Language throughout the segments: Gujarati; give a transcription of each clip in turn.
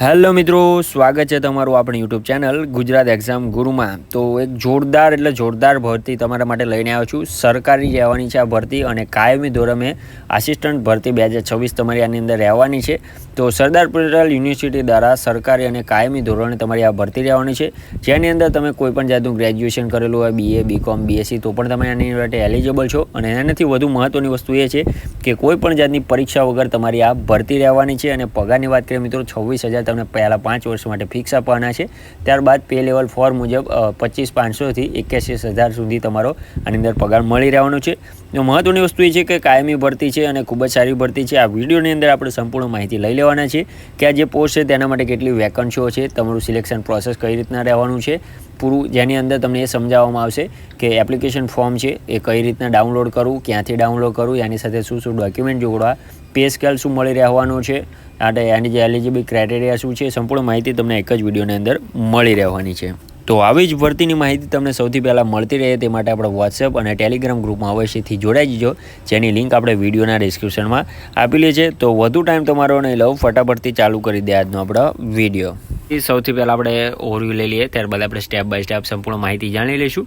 હેલો મિત્રો, સ્વાગત છે તમારું આપણી યુટ્યુબ ચેનલ ગુજરાત એક્ઝામ ગુરુમાં। તો એક જોરદાર ભરતી તમારા માટે લઈને આવ્યો છું। સરકારી રહેવાની છે આ ભરતી અને કાયમી ધોરણે આસિસ્ટન્ટ ભરતી 2026 તમારી આની અંદર રહેવાની છે। તો સરદાર પટેલ યુનિવર્સિટી દ્વારા સરકારી અને કાયમી ધોરણે તમારી આ ભરતી રહેવાની છે, જેની અંદર તમે કોઈપણ જાતનું ગ્રેજ્યુએશન કરેલું હોય, BA, BCom, BSc, તો પણ તમે આની માટે એલિજિબલ છો। અને એનાથી વધુ મહત્ત્વની વસ્તુ એ છે કે કોઈપણ જાતની પરીક્ષા વગર તમારી આ ભરતી રહેવાની છે। અને પગારની વાત કરીએ મિત્રો, 26,000 તમને પહેલાં 5 વર્ષ માટે ફિક્સ આપવાના છે। ત્યારબાદ પે લેવલ 4 મુજબ 25,500થી 81,000 સુધી તમારો આની અંદર પગાર મળી રહેવાનો છે। તો મહત્ત્વની વસ્તુ એ છે કે કાયમી ભરતી છે અને ખૂબ જ સારી ભરતી છે। આ વિડીયોની અંદર આપણે સંપૂર્ણ માહિતી લઈ લેવાના છે કે આ જે પોસ્ટ છે તેના માટે કેટલી વેકન્સીઓ છે, તમારું સિલેક્શન પ્રોસેસ કઈ રીતના રહેવાનું છે પૂરું, જેની અંદર તમને એ સમજાવવામાં આવશે કે એપ્લિકેશન ફોર્મ છે એ કઈ રીતના ડાઉનલોડ કરવું, ક્યાંથી ડાઉનલોડ કરવું, એની સાથે શું ડોક્યુમેન્ટ જોડવા, પે સ્કેલ શું મળી રહેવાનું છે, એની જે એલિજિબલ ક્રાઇટેરિયા શું છે, સંપૂર્ણ માહિતી તમને એક જ વિડીયોની અંદર મળી રહેવાની છે। તો આવી જ ભરતીની માહિતી તમને સૌથી પહેલાં મળતી રહે તે માટે આપણે વોટ્સએપ અને ટેલિગ્રામ ગ્રુપમાં અવશ્યથી જોડાઈ જજો, જેની લિંક આપણે વિડીયોના ડિસ્ક્રિપ્શનમાં આપેલી છે। તો વધુ ટાઈમ તમારો નહીં લઉં, ફટાફટથી ચાલુ કરી દે આજનો આપણો વિડીયો। સૌથી પહેલાં આપણે ઓવરવ્યૂ લઈ લઈએ, ત્યારબાદ આપણે સ્ટેપ બાય સ્ટેપ સંપૂર્ણ માહિતી જાણી લઈશું।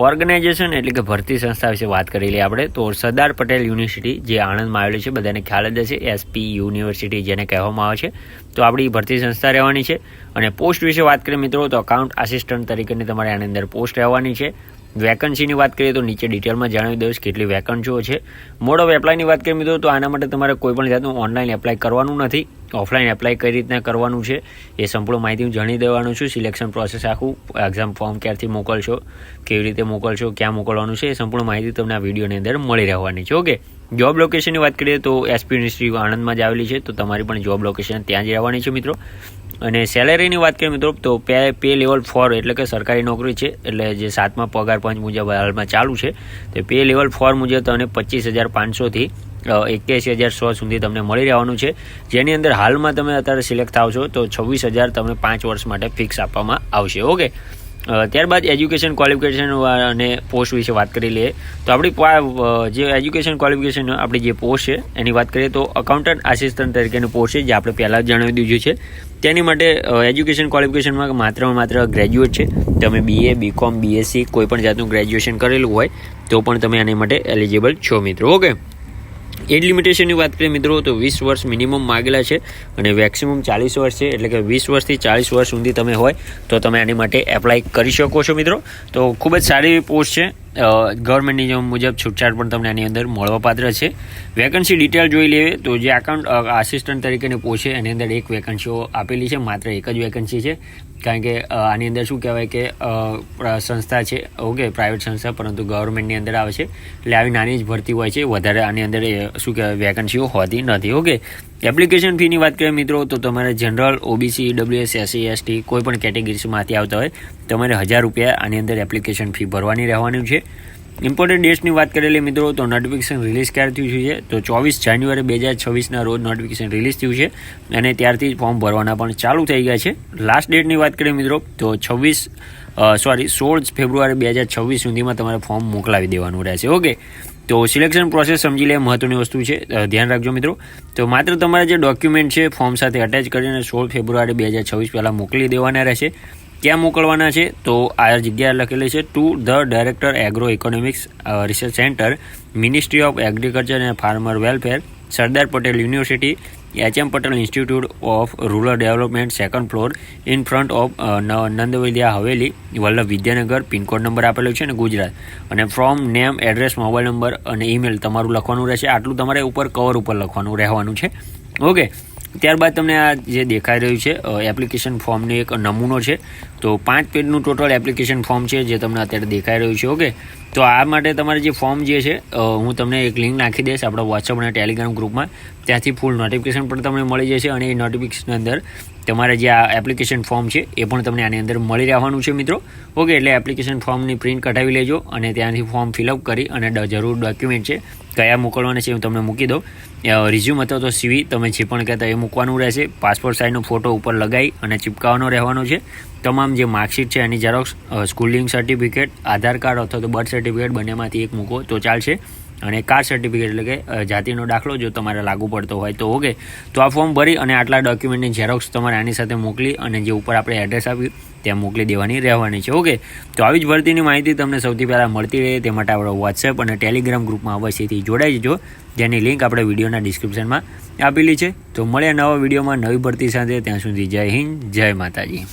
ઓર્ગેનાઇઝેશન એટલે કે ભરતી સંસ્થા વિશે વાત કરી લઈએ આપણે। તો સરદાર પટેલ યુનિવર્સિટી જે આણંદમાં આવેલી છે, બધાને ખ્યાલ જ હશે, SP યુનિવર્સિટી જેને કહેવામાં આવે છે। તો આપણી ભરતી સંસ્થા રહેવાની છે। અને પોસ્ટ વિશે વાત કરીએ મિત્રો, તો અકાઉન્ટ આસિસ્ટન્ટ તરીકેની તમારે આની અંદર પોસ્ટ રહેવાની છે। વેકન્સીની વાત કરીએ તો નીચે ડિટેલમાં જણાવી દઈશ કેટલી વેકન્સીઓ છે। મોડ ઓફ એપ્લાયની વાત કરીએ મિત્રો, તો આના માટે તમારે કોઈપણ જાતનું ઓનલાઈન એપ્લાય કરવાનું નથી, ઓફલાઈન એપ્લાય કઈ રીતના કરવાનું છે એ સંપૂર્ણ માહિતી હું જણાવી દેવાનું છું। સિલેક્શન પ્રોસેસ આખું, એક્ઝામ ફોર્મ ક્યારથી મોકલશો, કેવી રીતે મોકલશો, ક્યાં મોકલવાનું છે, એ સંપૂર્ણ માહિતી તમને આ વિડીયોની અંદર મળી રહેવાની છે। ઓકે, જોબ લોકેશનની વાત કરીએ તો SP યુનિવર્સિટી આણંદમાં જ આવેલી છે, તો તમારી પણ જોબ લોકેશન ત્યાં જ રહેવાની છે મિત્રો। અને સેલેરીની વાત કરીએ મિત્રો, તો પે લેવલ 4 એટલે કે સરકારી નોકરી છે, એટલે જે 7મા પગાર પંચ મુજબ હાલમાં ચાલુ છે, તો પે લેવલ 4 મુજબ તમને 25,500થી 81,100 સુધી તમને મળી રહેવાનું છે, જેની અંદર હાલમાં તમે અત્યારે સિલેક્ટ થાવ છો તો 26,000 તમને 5 વર્ષ માટે ફિક્સ આપવામાં આવશે। ઓકે, ત્યારબાદ એજ્યુકેશન ક્વોલિફિકેશન અને પોસ્ટ વિશે વાત કરી લઈએ। તો આપણી જે એજ્યુકેશન ક્વોલિફિકેશન આપણી જે પોસ્ટ છે એની વાત કરીએ તો અકાઉન્ટન્ટ આસિસ્ટન્ટ તરીકેની પોસ્ટ છે, જે આપણે પહેલાં જ જણાવી દીધું છે। તેની માટે એજ્યુકેશન ક્વોલિફિકેશનમાં માત્ર ગ્રેજ્યુએટ છે, તમે BA, BCom, BSc કોઈ પણ જાતનું ગ્રેજ્યુએશન કરેલું હોય તો પણ તમે આની માટે એલિજિબલ છો મિત્રો। ઓકે, એજ લિમિટેશનની વાત કરીએ મિત્રો, તો 20 વર્ષ મિનિમમ માગેલા છે અને મેક્સિમમ 40 વર્ષ છે, એટલે કે 20 વર્ષથી 40 વર્ષ સુધી તમે હોય તો તમે આની માટે એપ્લાય કરી શકો છો મિત્રો। તો ખૂબ જ સારી એવી પોસ્ટ છે, ગવર્મેન્ટની નિયમ મુજબ છૂટછાટ પણ તમને આની અંદર મળવાપાત્ર છે। વેકન્સી ડિટેલ જોઈ લઈએ તો જે અકાઉન્ટ આસિસ્ટન્ટ તરીકેની પોસ્ટ છે એની અંદર એક વેકન્સીઓ આપેલી છે, માત્ર એક જ વેકન્સી છે, કારણ કે આની અંદર શું કહેવાય કે સંસ્થા છે, ઓકે, પ્રાઇવેટ સંસ્થા, પરંતુ ગવર્મેન્ટની અંદર આવે છે, એટલે આવી નાની જ ભરતી હોય છે, વધારે આની અંદર શું કહેવાય વેકન્સીઓ હોતી નથી। ઓકે, એપ્લિકેશન ફીની વાત કરીએ મિત્રો, તો તમારે general, OBC, EWS, SC, ST કોઈ પણ કેટેગરીમાંથી આવતા હોય તમારે 1,000 રૂપિયા આની અંદર એપ્લિકેશન ફી ભરવાની રહેવાની છે। ઇમ્પોર્ટન્ટ ડેટ્સની વાત કરેલી મિત્રો, તો નોટિફિકેશન રિલીઝ ક્યારે થયું છે, તો 24 જાન્યુઆરી 2026ના રોજ નોટિફિકેશન રિલીઝ થયું છે અને ત્યારથી ફોર્મ ભરવાના પણ ચાલુ થઈ ગયા છે। લાસ્ટ ડેટની વાત કરીએ મિત્રો, તો 16 ફેબ્રુઆરી 2026 સુધીમાં તમારે ફોર્મ મોકલાવી દેવાનું રહેશે। ઓકે, તો સિલેક્શન પ્રોસેસ સમજી લે, મહત્ત્વની વસ્તુ છે, ધ્યાન રાખજો મિત્રો। તો માત્ર તમારા જે ડોક્યુમેન્ટ છે ફોર્મ સાથે અટેચ કરીને 16 ફેબ્રુઆરી 2026 પહેલાં મોકલી દેવાના રહેશે। ક્યાં મોકલવાના છે, તો આ જગ્યા લખેલી છે, to the director agro economics research centre, ministry of agriculture and farmer welfare, Sardar Patel university, HM Patel institute of rural development, 2nd floor, in front of Nandvaliya Haveli, Vallabh Vidyanagar, pin code number આપેલો છે અને ગુજરાત, અને from name, address, mobile number અને ઈમેલ તમારું લખવાનું રહેશે। આટલું તમારે ઉપર કવર ઉપર લખવાનું રહેવાનું છે। ઓકે, ત્યારબાદ તમને આ જે દેખાઈ રહ્યું છે એપ્લિકેશન ફોર્મનો એક નમૂનો છે, તો 5 પેજનું ટોટલ એપ્લિકેશન ફોર્મ છે જે તમને અત્યારે દેખાઈ રહ્યું છે। ઓકે, તો આ માટે તમારે જે ફોર્મ જે છે હું તમને એક લિંક નાખી દઈશ આપણા વોટ્સઅપ અને ટેલિગ્રામ ગ્રુપમાં, ત્યાંથી ફૂલ નોટિફિકેશન પણ તમને મળી જશે અને એ નોટિફિકેશન અંદર તમારે જે આ એપ્લિકેશન ફોર્મ છે એ પણ તમને આની અંદર મળી રહેવાનું છે મિત્રો। ઓકે, એટલે એપ્લિકેશન ફોર્મની પ્રિન્ટ કઢાવી લેજો અને ત્યાંથી ફોર્મ ફિલઅપ કરી અને જરૂર ડોક્યુમેન્ટ છે કયા મોકલવાના છે હું તમને મૂકી દઉં। રિઝ્યુમ અથવા તો CV તમે જે પણ કહેતા એ મૂકવાનું રહેશે। પાસપોર્ટ સાઇઝનો ફોટો ઉપર લગાવી અને ચિપકાવવાનો રહેવાનો છે। તમામ જે માર્કશીટ છે એની ઝેરોક્સ, સ્કૂલિંગ સર્ટિફિકેટ, આધાર કાર્ડ અથવા તો બર્થ સર્ટિફિકેટ બંનેમાંથી એક મૂકો તો ચાલશે। અને કાસ્ટ સર્ટિફિકેટ એટલે કે જાતિનો દાખલો જો તમારે લાગુ પડતો હોય તો ઓકે. તો આ ફોર્મ ભરી અને આટલા ડોક્યુમેન્ટની ઝેરોક્સ તમારે આની સાથે મોકલી અને જે ઉપર આપણે એડ્રેસ આપ્યું ત્યાં મોકલી દેવાની રહેવાની છે. ઓકે, તો આવી જ ભરતીની માહિતી તમને સૌથી પહેલાં મળતી રહે તે માટે આપણે વોટ્સએપ અને ટેલિગ્રામ ગ્રુપમાં અવશ્યથી જોડાઈ જજો, જેની લિંક આપણે વિડીયોના ડિસ્ક્રિપ્શનમાં આપેલી છે. તો મળ્યા નવા વિડીયોમાં નવી ભરતી સાથે, ત્યાં સુધી જય હિન્દ, જય માતાજી.